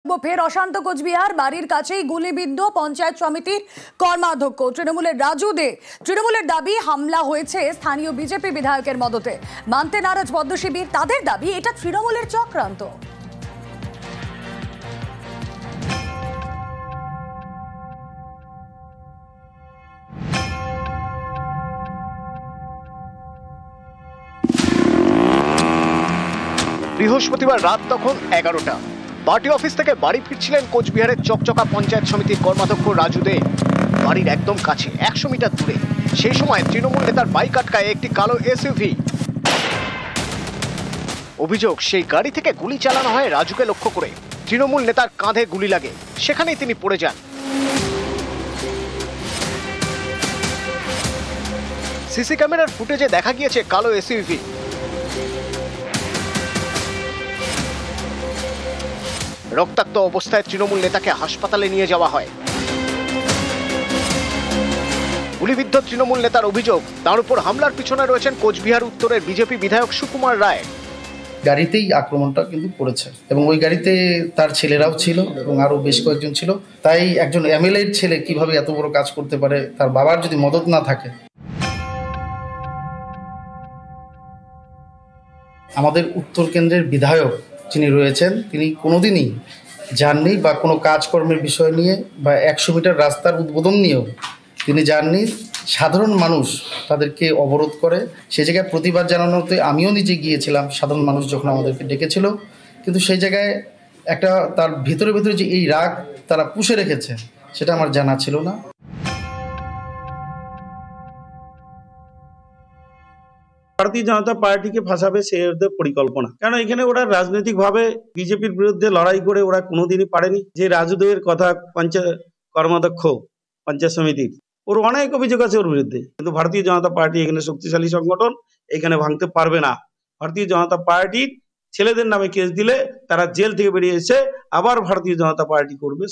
ফের অশান্ত কোচবিহার, বাড়ির কাছেই গুলিবিদ্ধ পঞ্চায়েত সমিতির কর্মাধ্যক্ষ তৃণমূলের রাজু দে। তৃণমূলের দাবি হামলা হয়েছে স্থানীয় বিজেপি বিধায়কের মদতে। মানতে নারাজ বদ্ধ শিবির, তাদের দাবি এটা তৃণমূলের চক্রান্ত। বৃহস্পতিবার রাত তখন 11টা। পার্টি অফিস থেকে বাড়ি ফিরছিলেন কোচবিহারের চকচকা পঞ্চায়েত সমিতির কর্মাধ্যক্ষ রাজু দে। বাড়ির একদম কাছে 100 মিটার দূরে সেই সময় তৃণমূল নেতার বাইক আটকায় একটি কালো এসইউভি। অভিযোগ, সেই গাড়ি থেকে গুলি চালানো হয় রাজুকে লক্ষ্য করে। তৃণমূল নেতার কাঁধে গুলি লাগে, সেখানেই তিনি পড়ে যান। সিসি ক্যামেরার ফুটেজে দেখা গিয়েছে কালো এসইউভি। রক্তাক্ত অবস্থায় তৃণমূল নেতাকে হাসপাতালে নিয়ে যাওয়া হয়। গুলিবিদ্ধ তৃণমূল নেতার অভিযোগ, তার উপর হামলার পিছনে রয়েছেন কোচবিহার উত্তরের বিজেপি বিধায়ক সুকুমার রায়। গাড়িতেই আক্রমণটা কিন্তু করেছে এবং ওই গাড়িতে তার ছেলেরাও ছিল এবং আরো বেশ কয়েকজন ছিল। তাই একজন এমএলএ এর ছেলে কিভাবে এত বড় কাজ করতে পারে, তার বাবার যদি মদত না থাকে। আমাদের উত্তর কেন্দ্রের বিধায়ক যিনি রয়েছেন, তিনি কোনোদিনই যাননি বা কোনো কাজকর্মের বিষয় নিয়ে বা 100 মিটার রাস্তার উদ্বোধন নিয়েও তিনি যাননি। সাধারণ মানুষ তাদেরকে অবরোধ করে, সে জায়গায় প্রতিবাদ জানানোতে আমিও নিজে গিয়েছিলাম সাধারণ মানুষ যখন আমাদেরকে ডেকেছিল। কিন্তু সেই জায়গায় একটা তার ভিতরে ভিতরে যে এই রাগ তারা পুষে রেখেছে, সেটা আমার জানা ছিল না। ভারতীয় জনতা পার্টিকে ফাঁসাবে সে ওদের পরিকল্পনা, কারণ এখানে ওরা রাজনৈতিক ভাবে বিজেপির বিরুদ্ধে লড়াই করে ওরা কোনোদিনই পারেনি। যে রাজুদের কথা পঞ্চায়েত কর্মাধ্যক্ষ পঞ্চায়েত সমিতির, ওর অনেক অভিযোগ আছে ওর বিরুদ্ধে, কিন্তু ভারতীয় জনতা পার্টি এখানে শক্তিশালী সংগঠন, এখানে ভাঙতে পারবে না। ভারতীয় জনতা পার্টির ছেলেদের নামে কেস দিলে তারা জেল থেকে বেরিয়ে এসে আবার ভারতীয় জনতা পার্টি করবে।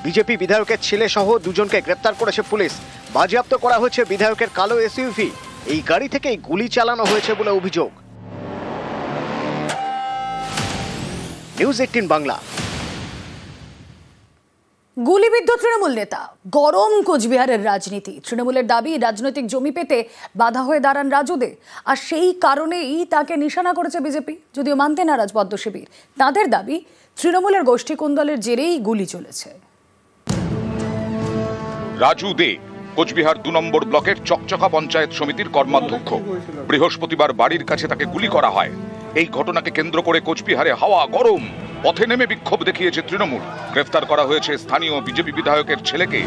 বিজেপি বিধায়কের ছেলে সহ দুজনকে গ্রেপ্তার করেছে পুলিশ। বাজেয়াপ্ত করা হয়েছে বিধায়কের কালো এসইউভি। এই গাড়ি থেকেই গুলি চালানো হয়েছে বলে অভিযোগ। নিউজ 18 বাংলা। গুলিবিদ্ধ তৃণমূল নেতা, গরম কোচবিহারের রাজনীতি। তৃণমূলের দাবি রাজনৈতিক জমি পেতে বাধা হয়ে দাঁড়ান রাজু দে, আর সেই কারণেই তাকে নিশানা করেছে বিজেপি। যদিও মানতে নারাজ বদ্ধ শিবির, তাদের দাবি তৃণমূলের গোষ্ঠী কুন্দলের জেরেই গুলি চলেছে। রাজু দে কোচবিহার 2 নম্বর ব্লকের চকচকা পঞ্চায়েত সমিতির কর্মাধ্যক্ষ। বৃহস্পতিবার বাড়ির কাছে তাকে গুলি করা হয়। এই ঘটনাকে কেন্দ্র করে কোচবিহারে হাওয়া গরম। পথে নেমে বিক্ষোভ দেখিয়েছে তৃণমূল। গ্রেফতার করা হয়েছে স্থানীয় বিজেপি বিধায়কের ছেলেকে।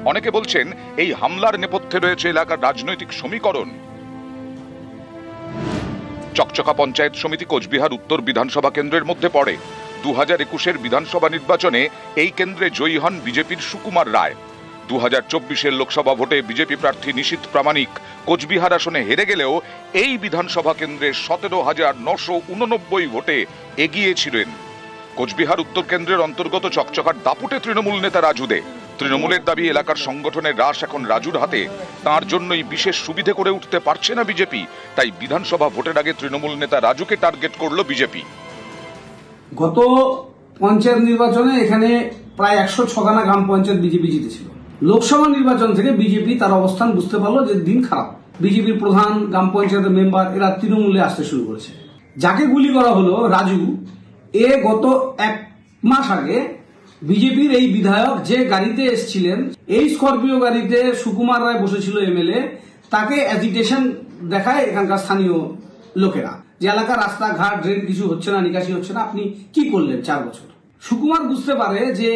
অনেকে বলছেন এই হামলার নেপথ্যে রয়েছে এলাকার রাজনৈতিক সমীকরণ। চকচকা পঞ্চায়েত সমিতি কোচবিহার উত্তর বিধানসভা কেন্দ্রের মধ্যে পড়ে। 2021-এর বিধানসভা নির্বাচনে এই কেন্দ্রে জয়ী হন বিজেপির সুকুমার রায়। 2024-এর লোকসভা ভোটে বিজেপি প্রার্থী নিশীথ প্রামাণিক কোচবিহার আসনে হেরে গেলেও এই বিধানসভা কেন্দ্রে 17,989 ভোটে এগিয়ে ছিলেন। কোচবিহার উত্তর কেন্দ্রের অন্তর্গত চকচকার দাপুটে তৃণমূল নেতা রাজু দে। তৃণমূলের দাবি এলাকার সংগঠনের রাশ এখন রাজুর হাতে, তার জন্যই বিশেষ সুবিধে করে উঠতে পারছে না বিজেপি। তাই বিধানসভা ভোটের আগে তৃণমূল নেতা রাজুকে টার্গেট করলো বিজেপি। গত পঞ্চায়েত নির্বাচনে এখানে প্রায় 106খানা গ্রাম পঞ্চায়েত বিজেপি জিতেছিল। লোকসভা নির্বাচন থেকে বিজেপি তার অবস্থান বুঝতে পারলো যে দিন খারাপ। বিজেপির প্রধান, গ্রাম পঞ্চায়েতের মেম্বার এরা তৃণমূলে আসতে শুরু করেছে। যাকে গুলি করা হলো রাজু, এ গত 1 মাস আগে বিজেপির এই বিধায়ক যে গাড়িতে এসেছিলেন, এই স্করপিও গাড়িতে সুকুমার রায় বসেছিল এমএলএ, তাকে অ্যাজিটেশন দেখায় এখানকার স্থানীয় লোকেরা যে এলাকার রাস্তাঘাট, ড্রেন কিছু হচ্ছে না, নিকাশি হচ্ছে না, আপনি কি করলেন 4 বছর। সুকুমার বুঝতে পারে যে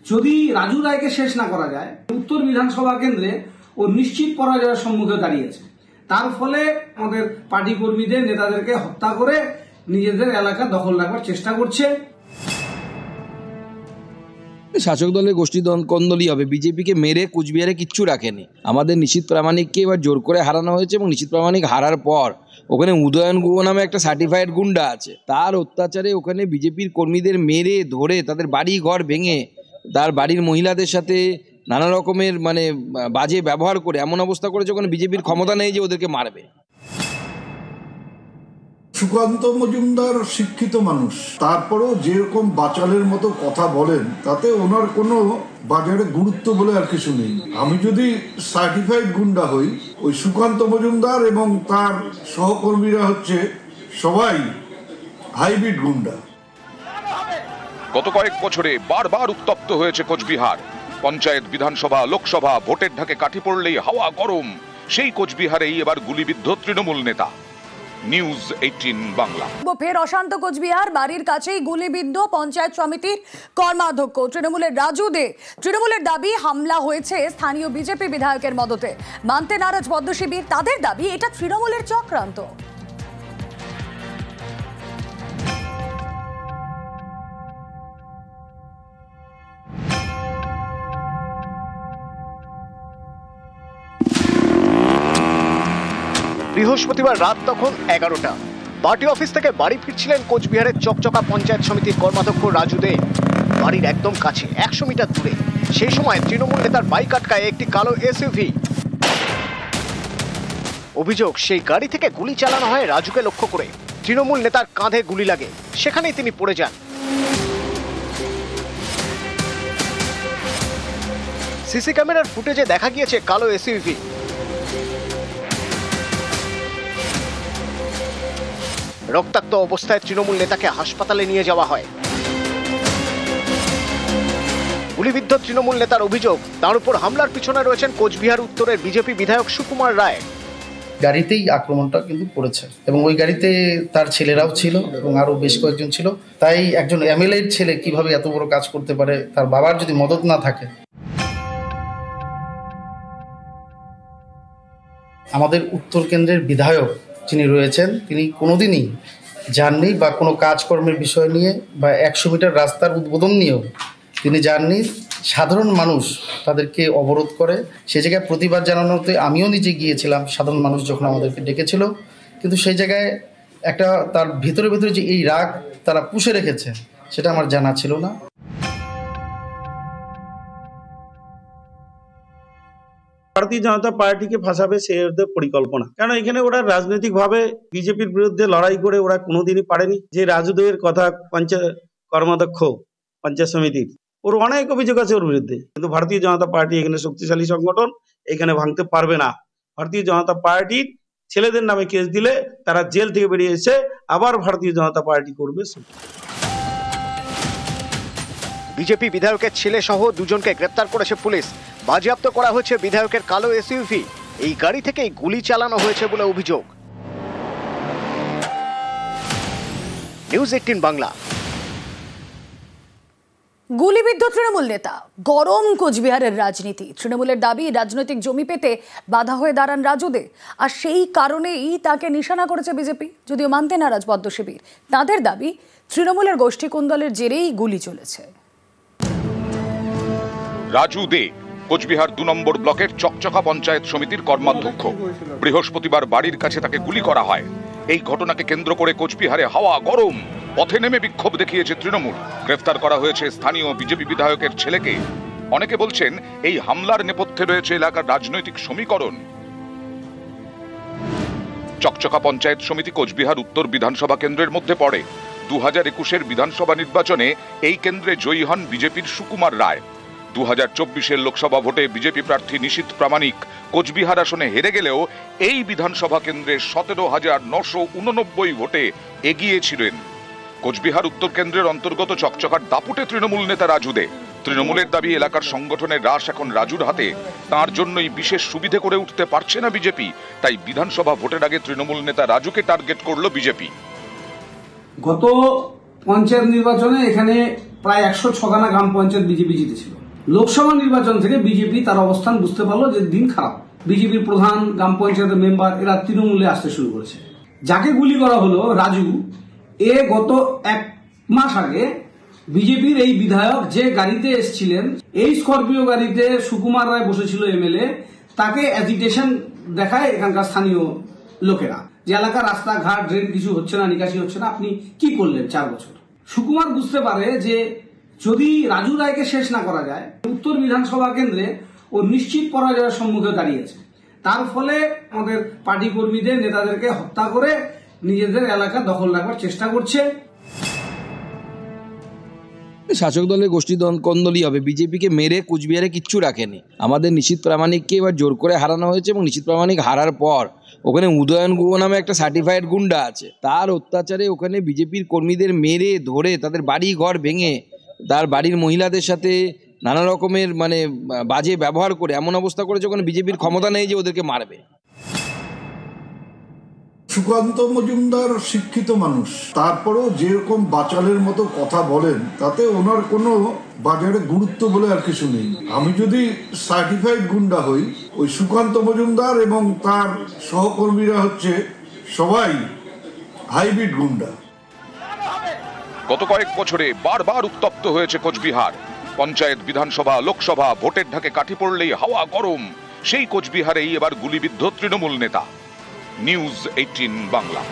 যদি রাজু রায়কে শেষ না করা যায়, উত্তর বিধানসভা কেন্দ্রে ও নিশ্চিত পরাজয়ের সম্মুখে দাঁড়িয়েছে। তার ফলে আমাদের পার্টি কর্মীদের, নেতাদেরকে হত্যা করে নিজেদের এলাকা দখল রাখবার চেষ্টা করছে। শাসক দলের গোষ্ঠী কোন্দলই হবে। বিজেপিকে মেরে কুচবিহারে কিচ্ছু রাখেনি। আমাদের নিশীথ প্রামাণিককে এবার জোর করে হারানো হয়েছে এবং নিশীথ প্রামাণিক হারার পর ওখানে উদয়ন গুহ নামে একটা সার্টিফাইড গুন্ডা আছে, তার অত্যাচারে ওখানে বিজেপির কর্মীদের মেরে ধরে তাদের বাড়ি ঘর ভেঙে তার বাড়ির মহিলাদের সাথে নানা রকমের বাজে ব্যবহার করে এমন অবস্থা করেছে ওখানে বিজেপির ক্ষমতা নেই যে ওদেরকে মারবে। সুকান্ত মজুমদার শিক্ষিত মানুষ, তারপরেও যেরকম বাচালের মতো কথা বলেন তাতে ওনার কোনো বাজারে গুরুত্ব বলে আর কিছু নেই। আমি যদি সার্টিফাইড গুন্ডা হই, ওই সুকান্ত মজুমদার এবং তার সহকর্মীরা হচ্ছে সবাই হাইব্রিড গুন্ডা। গত কয়েক বছরে বারবার উত্তপ্ত হয়েছে কোচবিহার। পঞ্চায়েত, বিধানসভা, লোকসভা ভোটের ঢাকে কাঠি পড়লেই হাওয়া গরম। সেই কোচবিহারেই এবার গুলিবিদ্ধ তৃণমূল নেতা। নিউজ 18 বাংলা। ফের অশান্ত কোচবিহার, বাড়ির কাছেই গুলিবিদ্ধ পঞ্চায়েত সমিতির কর্মাধ্যক্ষ তৃণমূলের রাজু দে। তৃণমূলের দাবি হামলা হয়েছে স্থানীয় বিজেপি বিধায়কের মদতে। মানতে নারাজ পদ্ম শিবির, তাদের দাবি এটা তৃণমূলের চক্রান্ত। বৃহস্পতিবার রাত তখন 11টা। পার্টি অফিস থেকে বাড়ি ফিরছিলেন কোচবিহারের চকচকা পঞ্চায়েত সমিতির কর্মাধ্যক্ষ রাজু দে। বাড়ির একদম কাছে 100 মিটার দূরে সেই সময় তৃণমূল নেতার বাইক আটকায় একটি কালো এসইউভি। অভিযোগ, সেই গাড়ি থেকে গুলি চালানো হয় রাজুকে লক্ষ্য করে। তৃণমূল নেতার কাঁধে গুলি লাগে, সেখানেই তিনি পড়ে যান। সিসি ক্যামেরার ফুটেজে দেখা গিয়েছে কালো এসইউভি। রক্তাক্ত অবস্থায় তৃণমূল নেতাকে হাসপাতালে নিয়ে যাওয়া হয়। গুলিবিদ্ধ তৃণমূল নেতার অভিযোগ, তার উপর হামলার পিছনে রয়েছেন কোচবিহার উত্তরের বিজেপি বিধায়ক সুকুমার রায়। গাড়িতেই আক্রমণটা কিন্তু পড়েছে এবং ওই গাড়িতে তার ছেলেরাও ছিল এবং আরও বেশ কয়েকজন ছিল। তাই একজন এমএলএর ছেলে কিভাবে এত বড় কাজ করতে পারে, তার বাবার যদি মদত না থাকে। আমাদের উত্তর কেন্দ্রের বিধায়ক যিনি রয়েছেন, তিনি কোনোদিনই যাননি বা কোনো কাজকর্মের বিষয় নিয়ে বা 100 মিটার রাস্তার উদ্বোধন নিয়েও তিনি যাননি। সাধারণ মানুষ তাদেরকে অবরোধ করে, সে জায়গায় প্রতিবাদ জানানোতে আমিও নিজে গিয়েছিলাম। সাধারণ মানুষ যখন আমাদেরকে ডেকেছিল, কিন্তু সেই জায়গায় একটা তার ভিতরে ভিতরে যে এই রাগ তারা পুষে রেখেছে, সেটা আমার জানা ছিল না। ভারতীয় জনতা পার্টিকে ফাঁসাবে সে ওদের পরিকল্পনা। কারণ এখানে ওরা রাজনৈতিক ভাবে বিজেপির বিরুদ্ধে লড়াই করে ওরা কোনোদিনই পারেনি। যে রাজুদের কথা পঞ্চায়েত কর্মাধ্যক্ষ পঞ্চায়েত সমিতির, ওর অনেক অভিযোগ আছে ওর বিরুদ্ধে, কিন্তু ভারতীয় জনতা পার্টি এখানে শক্তিশালী সংগঠন, এখানে ভাঙতে পারবে না। ভারতীয় জনতা পার্টির ছেলেদের নামে কেস দিলে তারা জেল থেকে বেরিয়ে এসে আবার ভারতীয় জনতা পার্টি করবে। বিজেপি বিধায়কের ছেলে সহ দুজনকে গ্রেপ্তার করেছে পুলিশ। বাজেয়াপ্ত করা হয়েছে বিধায়কের কালো এসইউভি। এই গাড়ি থেকেই গুলি চালানো হয়েছে বলে অভিযোগ। নিউজ 18 বাংলা। গুলিবিদ্ধ তৃণমূল নেতা, গরম কোচবিহারের রাজনীতি। তৃণমূলের দাবি রাজনৈতিক জমি পেতে বাধা হয়ে দাঁড়ান রাজু দে, আর সেই কারণেই তাকে নিশানা করেছে বিজেপি, যদিও মানতে নারাজ পদ্ম শিবির। তাদের দাবি তৃণমূলের গোষ্ঠী কোন্দলের জেরেই গুলি চলেছে। রাজু দে কোচবিহার 2 নম্বর ব্লকের চকচকা পঞ্চায়েত সমিতির কর্মাধ্যক্ষ। বৃহস্পতিবার বাড়ির কাছে তাকে গুলি করা হয়। এই ঘটনাকে কেন্দ্র করে কোচবিহারে হাওয়া গরম। পথে নেমে বিক্ষোভ দেখিয়েছে তৃণমূল। গ্রেফতার করা হয়েছে স্থানীয় বিজেপি বিধায়কের ছেলেকে। অনেকে বলছেন এই হামলার নেপথ্যে রয়েছে এলাকার রাজনৈতিক সমীকরণ। চকচকা পঞ্চায়েত সমিতি কোচবিহার উত্তর বিধানসভা কেন্দ্রের মধ্যে পড়ে। 2021-এর বিধানসভা নির্বাচনে এই কেন্দ্রে জয়ী হন বিজেপির সুকুমার রায়। 2024-এর লোকসভা ভোটে বিজেপি প্রার্থী নিশীথ প্রামাণিক কোচবিহার আসনে হেরে গেলেও এই বিধানসভা কেন্দ্রে 17,989 ভোটে এগিয়ে ছিলেন। কোচবিহার উত্তর কেন্দ্রের অন্তর্গত চকচকার দাপুটে তৃণমূল নেতা রাজু দে। তৃণমূলের দাবি এলাকার সংগঠনের রাশ এখন রাজুর হাতে। তার জন্যই বিশেষ সুবিধে করে উঠতে পারছে না বিজেপি। তাই বিধানসভা ভোটের আগে তৃণমূল নেতা রাজুকে টার্গেট করল বিজেপি। গত পঞ্চায়েত নির্বাচনে এখানে প্রায় 106খানা গ্রাম পঞ্চায়েত বিজেপি জিতেছিল। লোকসভা নির্বাচন থেকে বিজেপি তার অবস্থান বুঝতে পারলো যে দিন খারাপ। বিজেপির প্রধান, গ্রাম পঞ্চায়েতের মেম্বার এরা তৃণমূলে আসতে শুরু করেছে। যাকে গুলি করা হলো রাজু, এ গত 1 মাস আগে বিজেপির এই বিধায়ক যে গাড়িতে এসেছিলেন, এই স্করপিও গাড়িতে সুকুমার রায় বসেছিল এমএলএ, তাকে অ্যাজিটেশন দেখায় এখানকার স্থানীয় লোকেরা যে এলাকার রাস্তাঘাট, ড্রেন কিছু হচ্ছে না, নিকাশি হচ্ছে না, আপনি কি করলেন 4 বছর। সুকুমার বুঝতে পারে যে যদি রাজু রায়কে শেষ না করা যায়, উত্তর বিধানসভা কেন্দ্রে ও নিশ্চিত পরাজয়ের সম্মুখে দাঁড়িয়েছে। তার ফলে আমাদের পার্টি কর্মীদের, নেতাদেরকে হত্যা করে নিজেদের এলাকা দখল রাখবার চেষ্টা করছে। শাসক দলের গোষ্ঠী কন্দলই হবে, বিজেপিকে মেরে কুচবিহারে কিচ্ছু রাখেনি। আমাদের নিশীথ প্রামাণিককে এবার জোর করে হারানো হয়েছে এবং নিশীথ প্রামাণিক হারার পর ওখানে উদয়ন গুহ নামে একটা সার্টিফাইড গুন্ডা আছে, তার অত্যাচারে ওখানে বিজেপির কর্মীদের মেরে ধরে তাদের বাড়ি ঘর ভেঙে তার বাড়ির মহিলাদের সাথে নানা রকমের বাজে ব্যবহার করে এমন অবস্থা করেছে ওখানে বিজেপির ক্ষমতা নেই যে ওদেরকে মারবে। সুকান্ত মজুমদার শিক্ষিত মানুষ, তারপরেও যেরকম বাচালের মতো কথা বলেন তাতে ওনার কোনো বাজারে গুরুত্ব বলে আর কিছু নেই। আমি যদি সার্টিফাইড গুন্ডা হই, ওই সুকান্ত মজুমদার এবং তার সহকর্মীরা হচ্ছে সবাই হাইব্রিড গুন্ডা। গত কয়েক বছরে বারবার উত্তপ্ত হয়েছে কোচবিহার। পঞ্চায়েত, বিধানসভা, লোকসভা ভোটের ঢাকে কাঠি পড়লেই হাওয়া গরম। সেই কোচবিহারেই এবার গুলিবিদ্ধ তৃণমূল নেতা। নিউজ 18 বাংলা।